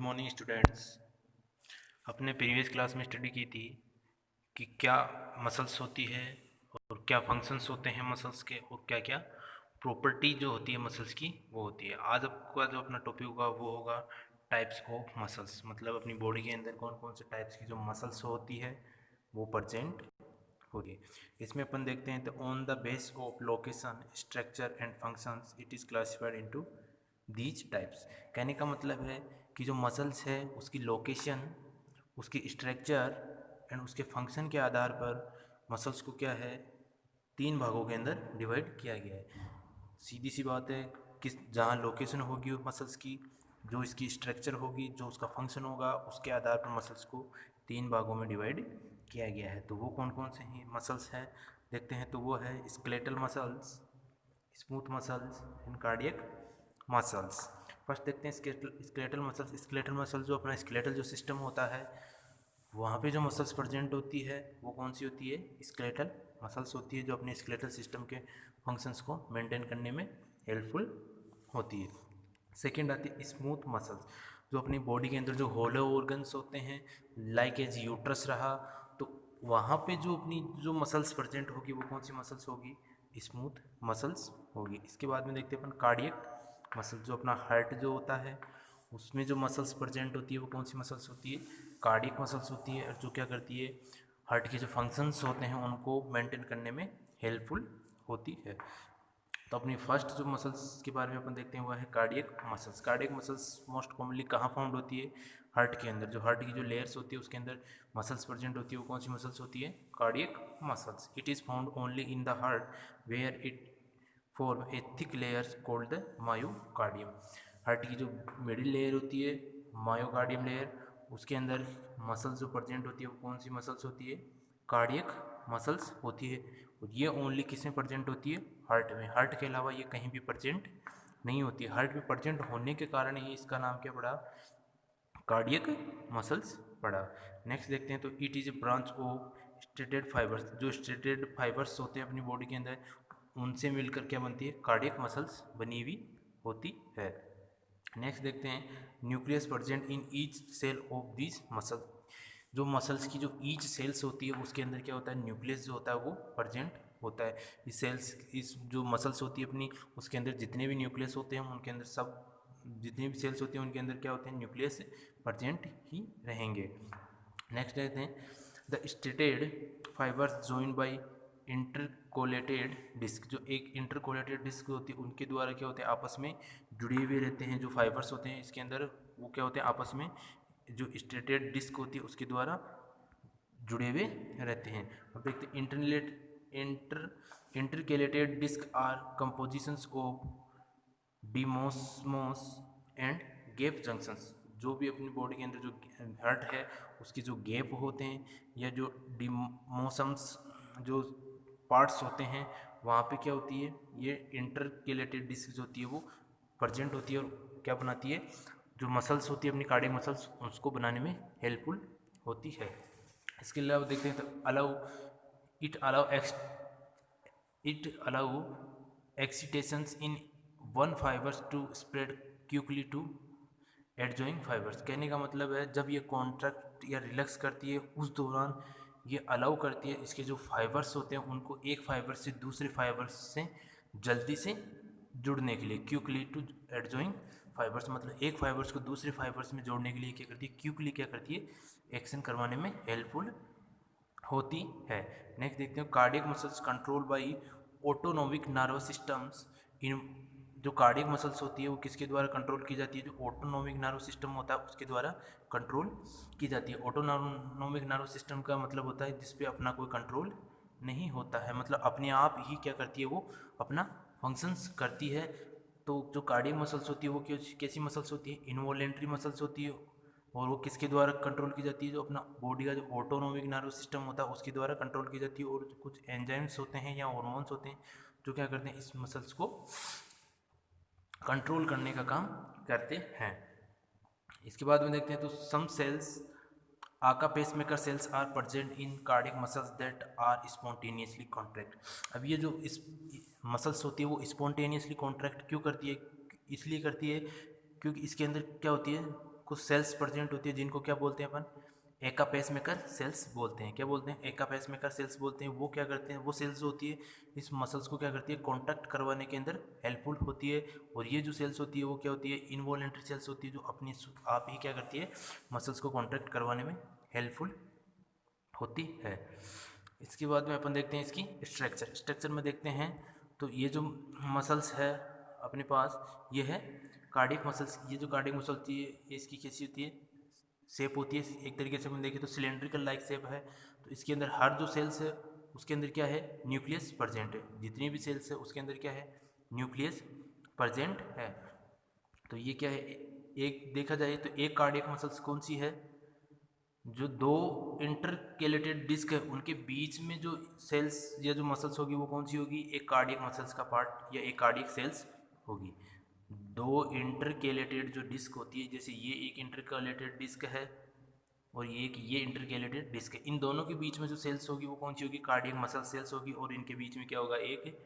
Morning students. अपने previous class में study की थी कि क्या मसल्स होती है और क्या फंक्शंस होते हैं मसल्स के और क्या क्या प्रॉपर्टी जो होती है मसल्स की वो होती है। आज आपका जो अपना टॉपिक होगा वो होगा टाइप्स ऑफ मसल्स, मतलब अपनी बॉडी के अंदर कौन कौन से टाइप्स की जो मसल्स होती है वो प्रेजेंट होती है। इसमें अपन देखते हैं तो on the base of location structure and functions it is classified into these types. कहने का मतलब है कि जो मसल्स है उसकी लोकेशन, उसकी स्ट्रक्चर एंड उसके फंक्शन के आधार पर मसल्स को क्या है तीन भागों के अंदर डिवाइड किया गया है। सीधी सी बात है, किस जहाँ लोकेशन होगी मसल्स की, जो इसकी स्ट्रक्चर होगी, जो उसका फंक्शन होगा, उसके आधार पर मसल्स को तीन भागों में डिवाइड किया गया है। तो वो कौन कौन से ही मसल्स हैं देखते हैं। तो वो है skeletal muscles, smooth muscles and cardiac muscles. First देखते हैं स्केलेटल मसल्स। स्केलेटल मसल्स जो अपना स्केलेटल जो सिस्टम होता है वहाँ पे जो मसल्स प्रेजेंट होती है वो कौन सी होती है, स्केलेटल मसल्स होती है, जो अपने स्केलेटल सिस्टम के फंक्शंस को मेंटेन करने में हेल्पफुल होती है। सेकेंड आती है स्मूथ मसल्स, जो अपनी बॉडी के अंदर जो होलो ऑर्गन्स होते हैं, लाइक एज यूट्रस रहा, तो वहाँ पे जो अपनी जो मसल्स प्रेजेंट होगी वो कौन सी मसल्स होगी, स्मूथ मसल्स होगी। इसके बाद में देखते हैं अपन कार्डियक मसल, जो अपना हार्ट जो होता है उसमें जो मसल्स प्रेजेंट होती है वो कौन सी मसल्स होती है, कार्डियक मसल्स होती है, और जो क्या करती है हार्ट के जो फंक्शंस होते हैं उनको मेंटेन करने में हेल्पफुल होती है। तो अपनी फर्स्ट जो मसल्स के बारे में अपन देखते हैं वो है cardiac muscles. Cardiac muscles most commonly कहाँ फाउंड होती है, हार्ट के अंदर। जो हार्ट की जो लेयर्स होती है उसके अंदर मसल्स प्रेजेंट होती है, वो कौन सी मसल्स होती है, cardiac muscles. It is found only in the heart where it form a thick layers called the myocardium. Heart की जो मिडिल लेयर होती है मायोकार्डियम लेयर, उसके अंदर मसल्स जो प्रेजेंट होती है वो कौन सी मसल्स होती है, कार्डियक मसल्स होती है। और ये ओनली किस में प्रेजेंट होती है, हार्ट में। हार्ट के अलावा ये कहीं भी प्रेजेंट नहीं होती है। हार्ट में प्रेजेंट होने के कारण ही इसका नाम क्या पड़ा, कार्डियक मसल्स पड़ा। नेक्स्ट देखते हैं तो it is a branch of striated fibres. जो स्ट्रेटेड फाइबर्स होते हैं अपनी बॉडी के अंदर उनसे मिलकर क्या बनती है, कार्डियक मसल्स बनी हुई होती है। नेक्स्ट देखते हैं nucleus present in each cell of this muscle. जो मसल्स की जो ईच सेल्स होती है उसके अंदर क्या होता है, न्यूक्लियस जो होता है वो प्रेजेंट होता है। इस सेल्स, इस जो मसल्स होती है अपनी, उसके अंदर जितने भी न्यूक्लियस होते हैं उनके अंदर सब, जितनी भी सेल्स होती हैं उनके अंदर क्या होते हैं, न्यूक्लियस प्रेजेंट ही रहेंगे। नेक्स्ट देखते हैं the striated fibres joined by intercalated disc. जो एक इंटरकोलेटेड डिस्क होती है उनके द्वारा क्या होते हैं, आपस में जुड़े हुए रहते हैं। जो फाइबर्स होते हैं इसके अंदर वो क्या होते हैं, आपस में जो स्टेटेड डिस्क होती है उसके द्वारा जुड़े हुए रहते हैं। अब देखते हैं intercalated disc are compositions of desmosomes and gap junctions. जो भी अपनी बॉडी के अंदर जो हार्ट है उसके जो गैप होते हैं या जो डीमोसम्स जो पार्ट्स होते हैं वहाँ पे क्या होती है, ये इंटरकेलेटेड डिस्क जो होती है वो प्रेजेंट होती है और क्या बनाती है, जो मसल्स होती है अपनी कार्डियक मसल्स उसको बनाने में हेल्पफुल होती है। इसके अलावा देखते हैं तो it allow excitations in one fibres to spread quickly to adjoining fibres. कहने का मतलब है जब ये कॉन्ट्रैक्ट या रिलैक्स करती है उस दौरान ये अलाउ करती है इसके जो फाइबर्स होते हैं उनको एक फाइबर से दूसरे फाइबर्स से जल्दी से जुड़ने के लिए, क्विकली टू एडजॉइंग फाइबर्स, मतलब एक फाइबर्स को दूसरे फाइबर्स में जोड़ने के लिए क्या करती है, क्विकली क्या करती है, एक्शन करवाने में हेल्पफुल होती है। नेक्स्ट देखते हैं cardiac muscles control by autonomic nervous systems. इन जो कार्डियक मसल्स होती है वो किसके द्वारा कंट्रोल की जाती है, जो ऑटोनोमिक नर्वस सिस्टम होता है उसके द्वारा कंट्रोल की जाती है। ऑटोनोमिक नर्वस सिस्टम का मतलब होता है जिस पे अपना कोई कंट्रोल नहीं होता है, मतलब अपने आप ही क्या करती है, वो अपना फंक्शंस करती है। तो जो कार्डियक मसल्स होती है वो कैसी मसल्स होती है, इनवॉलेंट्री मसल्स होती है, और वो किसके द्वारा कंट्रोल की जाती है, जो अपना बॉडी का जो ऑटोनोमिक नर्वस सिस्टम होता है उसके द्वारा कंट्रोल की जाती है। और कुछ एंजाइम्स होते हैं या हार्मोन्स होते हैं जो क्या करते हैं, इस मसल्स को कंट्रोल करने का काम करते हैं। इसके बाद में देखते हैं तो some cells aka pacemaker cells are present in cardiac muscles that are spontaneously contract. अब ये जो इस मसल्स होती है वो स्पॉन्टेनियसली कॉन्ट्रैक्ट क्यों करती है, इसलिए करती है क्योंकि इसके अंदर क्या होती है, कुछ सेल्स प्रेजेंट होती है जिनको क्या बोलते हैं अपन, एका पेसमेकर सेल्स बोलते हैं। क्या बोलते हैं, एका पेसमेकर सेल्स बोलते हैं। वो क्या करते हैं, वो सेल्स जो होती है इस मसल्स को क्या करती है, कॉन्ट्रैक्ट करवाने के अंदर हेल्पफुल होती है। और ये जो सेल्स होती है वो क्या होती है, इनवॉलेंट्री सेल्स होती है, जो अपनी आप ही क्या करती है, मसल्स को कॉन्ट्रैक्ट करवाने में हेल्पफुल होती है। इसके बाद में अपन देखते हैं इसकी स्ट्रक्चर में देखते हैं तो ये जो मसल्स है अपने पास, ये है कार्डियक मसल्स। ये जो कार्डियक मसल होती है ये इसकी कैसी होती है, शेप होती है, एक तरीके से हम देखें तो सिलेंड्रिकल लाइक शेप है। तो इसके अंदर हर जो सेल्स है उसके अंदर क्या है, न्यूक्लियस प्रेजेंट है। जितनी भी सेल्स है उसके अंदर क्या है, न्यूक्लियस प्रेजेंट है। तो ये क्या है, एक देखा जाए तो एक कार्डियक मसल्स कौन सी है, जो दो इंटरकेलेटेड डिस्क है उनके बीच में जो सेल्स या जो मसल्स होगी वो कौन सी होगी, एक कार्डियक मसल्स का पार्ट या एक कार्डियक सेल्स होगी। दो इंटरकेलेटेड जो डिस्क होती है, जैसे ये एक इंटरकेलेटेड डिस्क है और ये इंटरकेलेटेड डिस्क है, इन दोनों के बीच में जो सेल्स होगी वो कौन सी होगी, कार्डियक मसल सेल्स होगी। और इनके बीच में क्या होगा, एक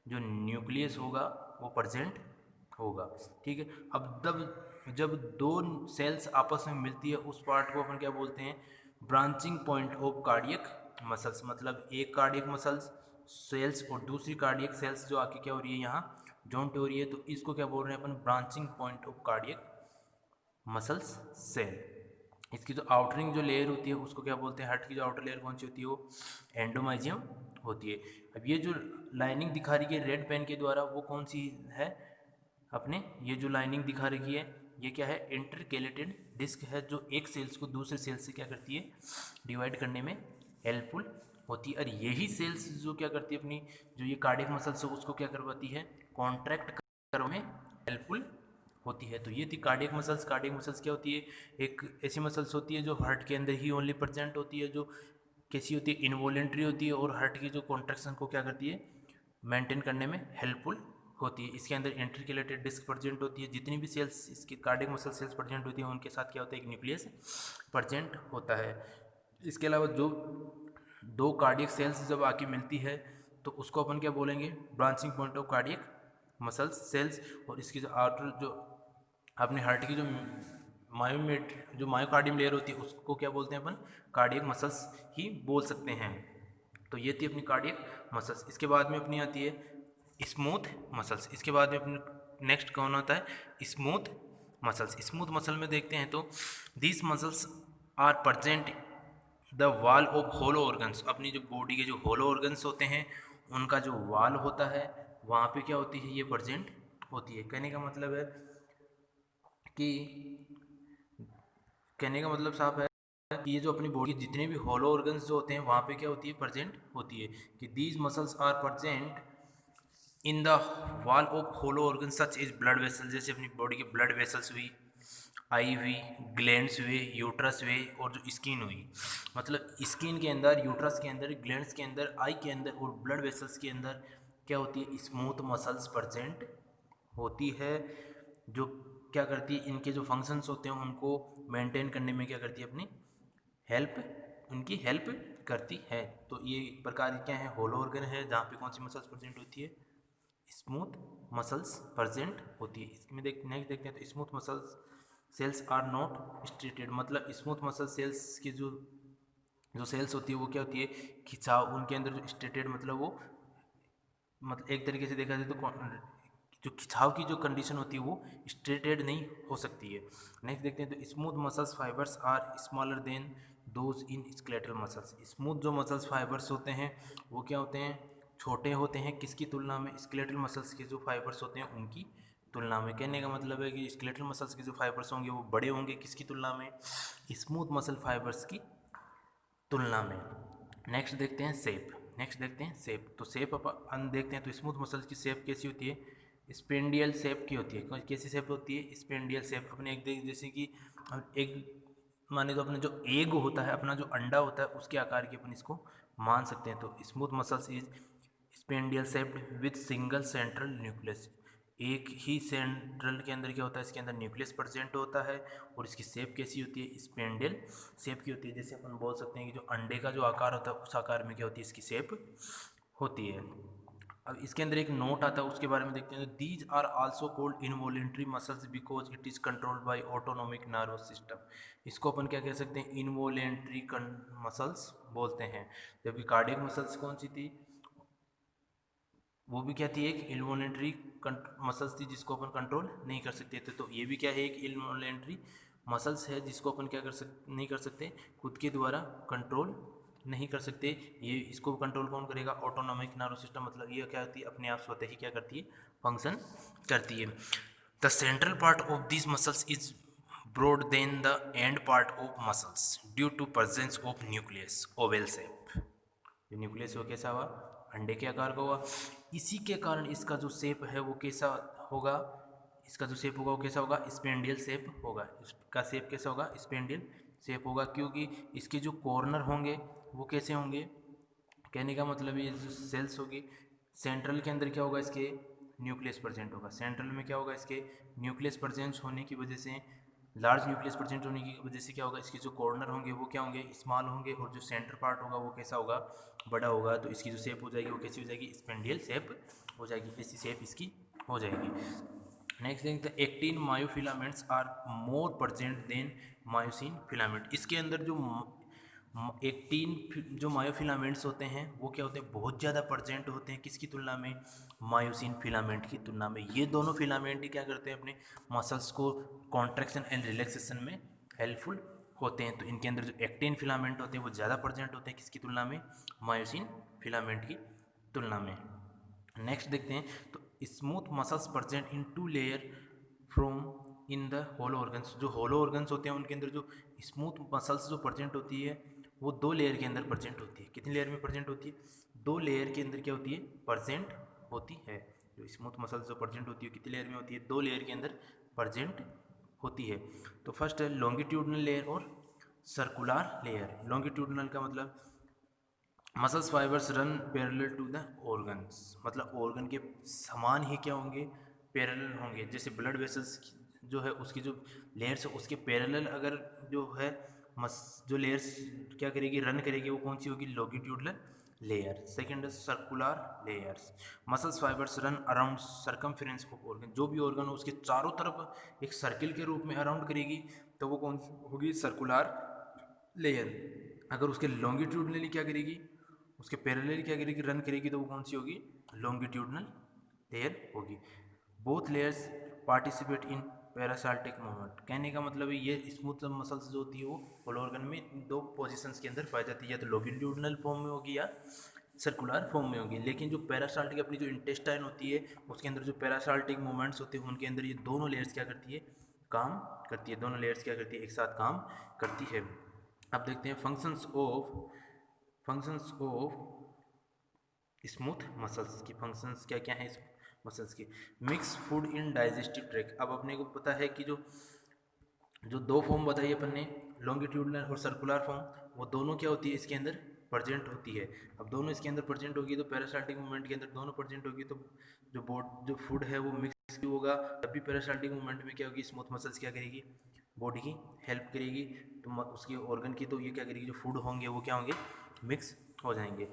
जो न्यूक्लियस होगा वो प्रेजेंट होगा। ठीक है, अब जब दो सेल्स आपस में मिलती है उस पार्ट को अपन क्या बोलते हैं, branching point of cardiac muscles. मतलब एक कार्डियक मसल्स सेल्स और दूसरी कार्डियक सेल्स जो आके क्या हो रही है, यहाँ जॉइंट हो रही है, तो इसको क्या बोल रहे हैं अपन, branching point of cardiac muscles cell. इसकी जो आउटरिंग जो लेयर होती है उसको क्या बोलते हैं, हार्ट की जो आउटर लेयर कौन सी होती है, वो एंडोमाइजियम होती है। अब ये जो लाइनिंग दिखा रही है रेड पेन के द्वारा वो कौन सी है, अपने ये जो लाइनिंग दिखा रही है ये क्या है, इंटरकेलेटेड डिस्क है, जो एक सेल्स को दूसरे सेल्स से क्या करती है, डिवाइड करने में हेल्पफुल होती है। और यही सेल्स जो क्या करती है, अपनी जो ये कार्डियक मसल्स है उसको क्या करवाती है, कॉन्ट्रैक्ट करने में हेल्पफुल होती है। तो ये थी कार्डियक मसल्स। कार्डियक मसल्स क्या होती है, एक ऐसी मसल्स होती है जो हार्ट के अंदर ही ओनली प्रेजेंट होती है, जो कैसी होती है, इनवॉलेंट्री होती है और हार्ट की जो कॉन्ट्रैक्शन को क्या करती है, मेंटेन करने में हेल्पफुल होती है। इसके अंदर इंटरकेलेटेड डिस्क प्रेजेंट होती है, जितनी भी सेल्स इसके कार्डियक मसल सेल्स प्रेजेंट होती हैं उनके साथ क्या होता है, एक न्यूक्लियस प्रेजेंट होता है। इसके अलावा जो दो कार्डियक सेल्स जब आके मिलती है तो उसको अपन क्या बोलेंगे, branching point of cardiac muscles cells. और इसकी जो आउटर जो अपने हार्ट की जो मायोकार्डियम लेयर होती है उसको क्या बोलते हैं अपन, कार्डियक मसल्स ही बोल सकते हैं। तो ये थी अपनी कार्डियक मसल्स। इसके बाद में अपनी आती है स्मूथ मसल्स। इसके बाद में अपने नेक्स्ट कौन आता है, स्मूथ मसल्स। स्मूथ मसल में देखते हैं तो these muscles are present the wall of hollow organs. अपनी जो बॉडी के जो होलो ऑर्गन्स होते हैं उनका जो वॉल होता है वहाँ पे क्या होती है, ये प्रेजेंट होती है। कहने का मतलब है कि साफ है कि ये जो अपनी बॉडी जितने भी होलो ऑर्गन्स जो होते हैं वहाँ पे क्या होती है, प्रेजेंट होती है। कि these muscles are present in the wall of hollow organ such is blood vessel. जैसे अपनी बॉडी के ब्लड वेसल्स हुई, आई हुई, ग्लैंड्स हुए, यूट्रस हुए और जो स्किन हुई। मतलब स्किन के अंदर, यूट्रस के अंदर, ग्लैंड्स के अंदर, आई के अंदर और ब्लड वेसल्स के अंदर क्या होती है, स्मूथ मसल्स प्रेजेंट होती है, जो क्या करती है, इनके जो फंक्शंस होते हैं उनको मेंटेन करने में क्या करती है, अपनी उनकी हेल्प करती है। तो ये एक प्रकार क्या है, होलो ऑर्गन है जहाँ पे कौन सी मसल्स प्रेजेंट होती है, स्मूथ मसल्स प्रेजेंट होती है। इसमें नेक्स्ट देखते हैं तो smooth muscles cells are not striated. मतलब स्मूथ मसल सेल्स की जो सेल्स होती है वो क्या होती है, खिंचाव, उनके अंदर जो स्ट्रेटेड मतलब वो, मतलब एक तरीके से देखा जाए तो जो खिंचाव की जो कंडीशन होती है वो स्ट्रेटेड नहीं हो सकती है। नेक्स्ट देखते हैं तो smooth muscles fibres are smaller than those in skeletal muscles. Smooth जो मसल्स फाइबर्स होते हैं वो क्या होते हैं, छोटे होते हैं किसकी तुलना में, स्केलेटल मसल्स के जो फाइबर्स होते हैं उनकी तुलना में। कहने का मतलब है कि स्केलेटल मसल्स के जो फाइबर्स होंगे वो बड़े होंगे किसकी तुलना में, स्मूथ मसल फाइबर्स की तुलना में। नेक्स्ट देखते हैं शेप। तो शेप अपन देखते हैं तो स्मूथ मसल्स की शेप कैसी होती है, स्पेंडियल शेप की होती है। कैसी शेप होती है, स्पेंडियल शेप। अपने एक जैसे कि एक माने तो अपने जो एग होता है, अपना जो अंडा होता है उसके आकार की अपन इसको मान सकते हैं। तो smooth muscles is spindle shaped with single central nucleus. एक ही सेंट्रल के अंदर क्या होता है, इसके अंदर न्यूक्लियस प्रेजेंट होता है और इसकी शेप कैसी होती है, स्पेंडियल शेप की होती है। जैसे अपन बोल सकते हैं कि जो अंडे का जो आकार होता है उस आकार में क्या होती है, इसकी शेप होती है। अब इसके अंदर एक नोट आता है, उसके बारे में देखते हैं। These are also called involuntary muscles because it is controlled by autonomic nervous system. इसको अपन क्या कह सकते हैं, इनवॉलेंट्री मसल्स बोलते हैं। जबकि कार्डियक मसल्स कौन सी थी, वो भी क्या थी, एक इनवॉलेंट्री मसल्स थी जिसको अपन कंट्रोल नहीं कर सकते थे। तो ये भी क्या है, एक इनवॉलेंट्री मसल्स है जिसको अपन क्या नहीं कर सकते, खुद के द्वारा कंट्रोल नहीं कर सकते। ये इसको कंट्रोल कौन करेगा, ऑटोनॉमिक नर्वस सिस्टम। मतलब ये क्या होती है, अपने आप स्वतः ही क्या करती है, फंक्शन करती है। The central part of this muscles is broad than the end part of muscles due to presence of nucleus oval shape. जो न्यूक्लियस वो कैसा हुआ, अंडे के आकार का हुआ। इसी के कारण इसका जो शेप है वो कैसा होगा, इसका जो शेप होगा वो कैसा होगा, स्पेंडियल शेप होगा। इसका शेप कैसा होगा, स्पेंडियल शेप होगा, क्योंकि इसके जो कॉर्नर होंगे वो कैसे होंगे। कहने का मतलब ये जो सेल्स होगी, सेंट्रल के अंदर क्या होगा, इसके न्यूक्लियस प्रेजेंट होगा। सेंट्रल में क्या होगा, इसके न्यूक्लियस प्रेजेंट होने की वजह से, लार्ज न्यूक्लियस प्रेजेंट होने की वजह से क्या होगा, इसके जो कॉर्नर होंगे वो क्या होंगे, स्मॉल होंगे, और जो सेंटर पार्ट होगा वो कैसा होगा, बड़ा होगा। तो इसकी जो शेप हो जाएगी वो कैसी हो जाएगी, स्पेंडियल शेप हो जाएगी। ऐसी शेप इसकी हो जाएगी। Next thing, the actin myofilaments are more present than myosin filament. इसके अंदर जो एक्टिन जो मायोफिलामेंट्स होते हैं वो क्या होते हैं, बहुत ज़्यादा प्रेजेंट होते हैं। किसकी तुलना में, मायोसिन फिलामेंट की तुलना में। ये दोनों फिलामेंट ही क्या करते हैं, अपने मसल्स को कॉन्ट्रैक्शन एंड रिलैक्सेशन में हेल्पफुल होते हैं। तो इनके अंदर जो एक्टिन फिलामेंट होते हैं वो ज़्यादा प्रेजेंट होते हैं, किसकी तुलना में, मायोसिन फिलामेंट की तुलना में। नेक्स्ट देखते हैं, तो smooth muscles present in two layer from in the hollow organs. जो होलो ऑर्गन्स होते हैं उनके अंदर जो स्मूथ मसल्स जो प्रेजेंट होती है वो दो लेयर के अंदर प्रेजेंट होती है। कितनी लेयर में प्रेजेंट होती है, दो लेयर के अंदर क्या होती है, प्रेजेंट होती है। जो स्मूथ मसल्स जो प्रेजेंट होती है कितनी लेयर में होती है, दो लेयर के अंदर प्रेजेंट होती है। तो फर्स्ट है लॉन्गिट्यूडनल लेयर और सर्कुलर लेयर। लॉन्गिट्यूडनल का मतलब muscles fibres run parallel to the organs, मतलब ऑर्गन के समान ही क्या होंगे, पैरेलल होंगे। जैसे ब्लड वेसल्स जो है उसकी जो लेयर्स है उसके पैरेलल अगर जो है जो लेयर्स क्या करेगी, रन करेगी, वो कौन सी होगी, लॉन्गिट्यूडनल लेयर। सेकेंड है circular layers. Muscles fibres run around circumference of organ. जो भी ऑर्गन हो उसके चारों तरफ एक सर्किल के रूप में अराउंड करेगी, तो वो कौन होगी, सर्कुलर लेयर। अगर उसके लॉन्गिट्यूडनली क्या करेगी, उसके पैरेलल क्या करेगी, रन करेगी, तो वो कौन सी होगी, लॉन्गिट्यूडनल लेयर होगी। Both layers participate in peristaltic movement. कहने का मतलब है ये स्मूथ मसल्स जो होती है वो होल ऑर्गन में दो पोजीशंस के अंदर पाई जाती है, या तो लॉन्गिट्यूडनल फॉर्म में होगी या सर्कुलर फॉर्म में होगी। लेकिन जो पैरासाल्टिक अपनी जो इंटेस्टाइन होती है उसके अंदर जो पैरासाल्टिक मूवमेंट्स होते हैं उनके अंदर ये दोनों लेयर्स क्या करती है, काम करती है। दोनों लेयर्स क्या करती है, एक साथ काम करती है। अब देखते हैं फंक्शंस ऑफ स्मूथ मसल्स की। फंक्शंस क्या क्या है इस मसल्स की। Mix food in digestive tract. अब अपने को पता है कि जो जो दो फॉर्म बताई अपन ने, लॉन्गिट्यूडनल और सर्कुलर फॉर्म, वो दोनों क्या होती है इसके अंदर प्रेजेंट होती है। अब दोनों इसके अंदर प्रेजेंट होगी तो पैरासाल्टिक मूवमेंट के अंदर दोनों प्रेजेंट होगी, तो जो फूड है वो मिक्स भी होगा। तब भी पैरासाल्टिक मूवमेंट में क्या होगी, स्मूथ मसल्स क्या करेगी, बॉडी की हेल्प करेगी। तो उसकी ऑर्गन की तो ये क्या करेगी, जो फूड होंगे वो क्या होंगे, मिक्स हो जाएंगे।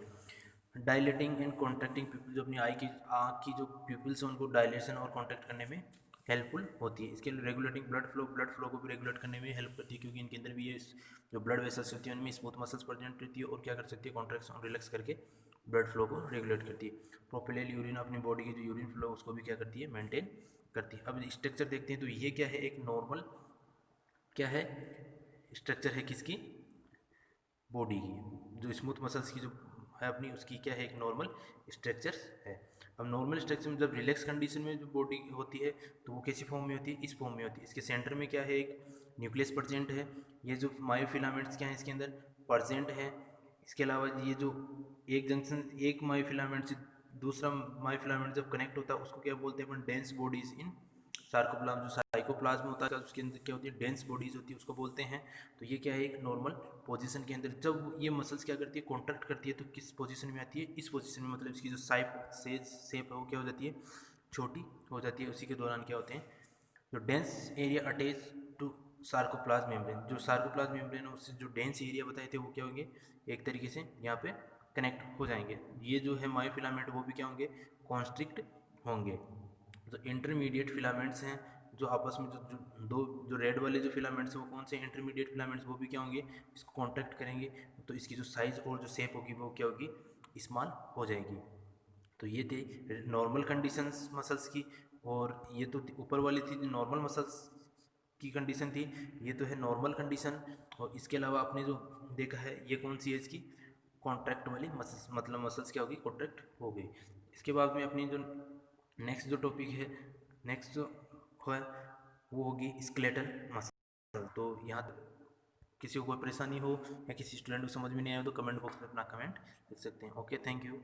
Dilating and contracting people. जो अपनी आँख की जो प्यूपिल्स हैं उनको डायलेशन और कॉन्ट्रैक्ट करने में हेल्पफुल होती है। इसके लिए रेगुलेटिंग ब्लड फ्लो को भी रेगुलेट करने में हेल्प करती है, क्योंकि इनके अंदर भी ये जो ब्लड वेसल्स होती है उनमें स्मूथ मसल्स प्रेजेंट रहती है और क्या कर सकती है, कॉन्ट्रैक्शन और रिलैक्स करके ब्लड फ्लो को रेगुलेट करती है। प्रोपेलल यूरिन, अपनी बॉडी की जो यूरिन फ्लो उसको भी क्या करती है, मेंटेन करती है। अब स्ट्रक्चर देखते हैं, तो ये क्या है, एक नॉर्मल क्या है, स्ट्रक्चर है किसकी, बॉडी की। जो स्मूथ मसल्स की जो है अपनी, उसकी क्या है, एक नॉर्मल स्ट्रक्चर है। अब नॉर्मल स्ट्रक्चर में जब रिलैक्स कंडीशन में जो बॉडी होती है तो वो कैसी फॉर्म में होती है, इस फॉर्म में होती है। इसके सेंटर में क्या है, एक न्यूक्लियस प्रेजेंट है। ये जो मायोफिलामेंट्स क्या है इसके अंदर प्रेजेंट है। इसके अलावा ये जो एक जंक्शन, एक मायोफिलामेंट से दूसरा मायोफिलामेंट जब कनेक्ट होता है उसको क्या बोलते हैं अपन, डेंस बॉडीज इन सार्कोप्लाज्म। जो साइकोप्लाज्म होता है उसके अंदर क्या होती है, डेंस बॉडीज होती है, उसको बोलते हैं। तो ये क्या है, एक नॉर्मल पोजीशन के अंदर जब ये मसल्स क्या करती है, कॉन्ट्रैक्ट करती है, तो किस पोजीशन में आती है, इस पोजीशन में। मतलब इसकी जो शेप है वो क्या हो जाती है, छोटी हो जाती है। उसी के दौरान क्या होते हैं, जो dense area attach to sarcoplasm membrane. जो सार्कोप्लाज्म मेम्ब्रेन है उससे जो डेंस एरिया बताए थे वो क्या होंगे, एक तरीके से यहाँ पे कनेक्ट हो जाएंगे। ये जो है मायोफिलामेंट वो भी क्या होंगे, कॉन्स्ट्रिक्ट होंगे। तो इंटरमीडिएट फिलामेंट्स हैं जो आपस में जो रेड वाले जो फिलामेंट्स हैं वो कौन से इंटरमीडिएट फिलामेंट्स, वो भी क्या होंगे, इसको कॉन्टैक्ट करेंगे, तो इसकी जो साइज़ और जो शेप होगी वो क्या होगी, स्मॉल हो जाएगी। तो ये थी नॉर्मल कंडीशंस मसल्स की, और ये तो ऊपर वाली थी नॉर्मल मसल्स की कंडीशन थी, ये तो है नॉर्मल कंडीशन। और इसके अलावा आपने जो देखा है ये कौन सी है इसकी, कॉन्ट्रैक्ट वाली मसल्स, मतलब मसल्स क्या होगी, कॉन्ट्रैक्ट हो गई। इसके बाद में अपनी जो नेक्स्ट जो टॉपिक है, नेक्स्ट जो है वो होगी स्केलेटल मसल। तो यहाँ किसी को कोई परेशानी हो या किसी स्टूडेंट को समझ में नहीं आया तो कमेंट बॉक्स में अपना कमेंट लिख सकते हैं। Okay, thank you.